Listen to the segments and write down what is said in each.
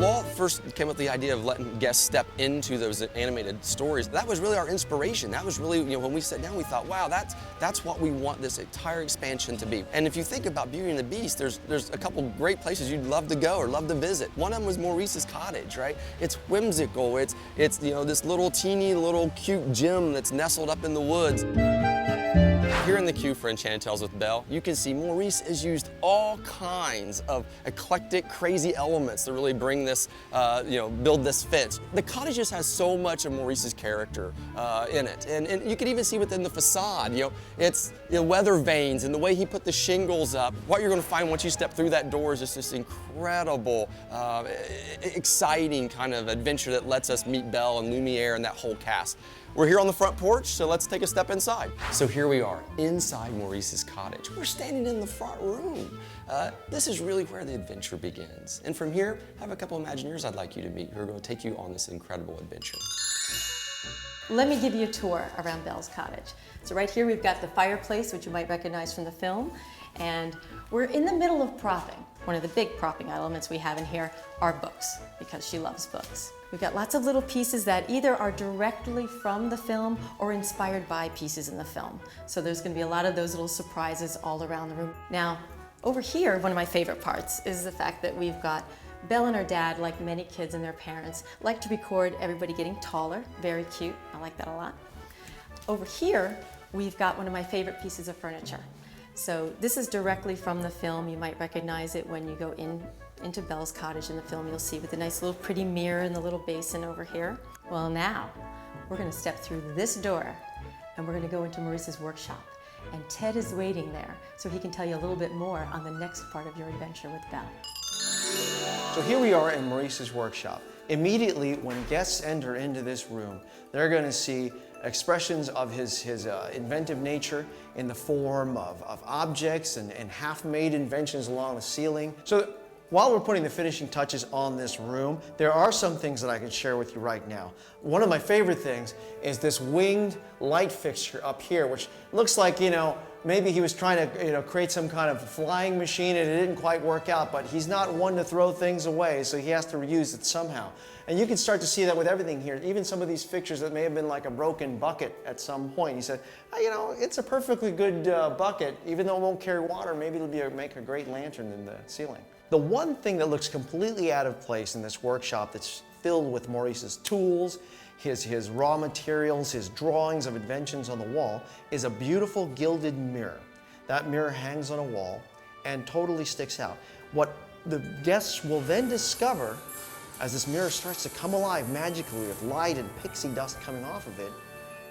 Walt first came up with the idea of letting guests step into those animated stories, that was really our inspiration. That was really, when we sat down, we thought, wow, that's what we want this entire expansion to be. And if you think about Beauty and the Beast, there's a couple great places you'd love to go or love to visit. One of them was Maurices Cottage, right? It's whimsical. It's this little teeny little cute gem that's nestled up in the woods. Here in the queue for Enchanted Tales with Belle, you can see Maurice has used all kinds of eclectic, crazy elements to really bring this, build this fit. The cottage just has so much of Maurice's character in it, and you can even see within the facade. It's weather vanes and the way he put the shingles up. What you're going to find once you step through that door is just this incredible, exciting kind of adventure that lets us meet Belle and Lumiere and that whole cast. We're here on the front porch, so let's take a step inside. So here we are, inside Maurice's cottage. We're standing in the front room. This is really where the adventure begins. And from here, I have a couple of Imagineers I'd like you to meet who are going to take you on this incredible adventure. Let me give you a tour around Bells Cottage. So right here we've got the fireplace, which you might recognize from the film, and we're in the middle of propping. One of the big propping elements we have in here are books, because she loves books. We've got lots of little pieces that either are directly from the film or inspired by pieces in the film. So there's going to be a lot of those little surprises all around the room. Now, over here, one of my favorite parts is the fact that we've got Belle and her dad, like many kids and their parents, like to record everybody getting taller. Very cute. I like that a lot. Over here, we've got one of my favorite pieces of furniture. So this is directly from the film. You might recognize it when you go into Bells Cottage in the film. You'll see with the nice little pretty mirror and the little basin over here. Well, now we're going to step through this door and we're going to go into Maurices Workshop. And Ted is waiting there so he can tell you a little bit more on the next part of your adventure with Belle. So here we are in Maurices Workshop. Immediately when guests enter into this room, they're going to see expressions of his inventive nature in the form of objects and half-made inventions along the ceiling. So while we're putting the finishing touches on this room, there are some things that I can share with you right now. One of my favorite things is this winged light fixture up here, which looks like, maybe he was trying to, create some kind of flying machine and it didn't quite work out, but he's not one to throw things away, so he has to reuse it somehow. And you can start to see that with everything here, even some of these fixtures that may have been like a broken bucket at some point. He said, it's a perfectly good bucket, even though it won't carry water, maybe it'll make a great lantern in the ceiling. The one thing that looks completely out of place in this workshop that's filled with Maurice's tools, his raw materials, his drawings of inventions on the wall, is a beautiful gilded mirror. That mirror hangs on a wall and totally sticks out. What the guests will then discover as this mirror starts to come alive magically with light and pixie dust coming off of it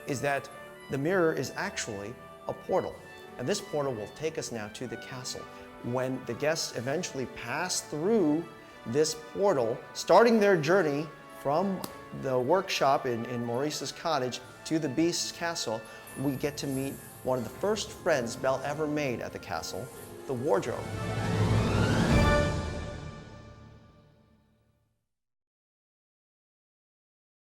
is that the mirror is actually a portal. And this portal will take us now to the castle. When the guests eventually pass through this portal, starting their journey from the workshop in Maurice's Cottage to the Beast's castle, we get to meet one of the first friends Belle ever made at the castle, the wardrobe.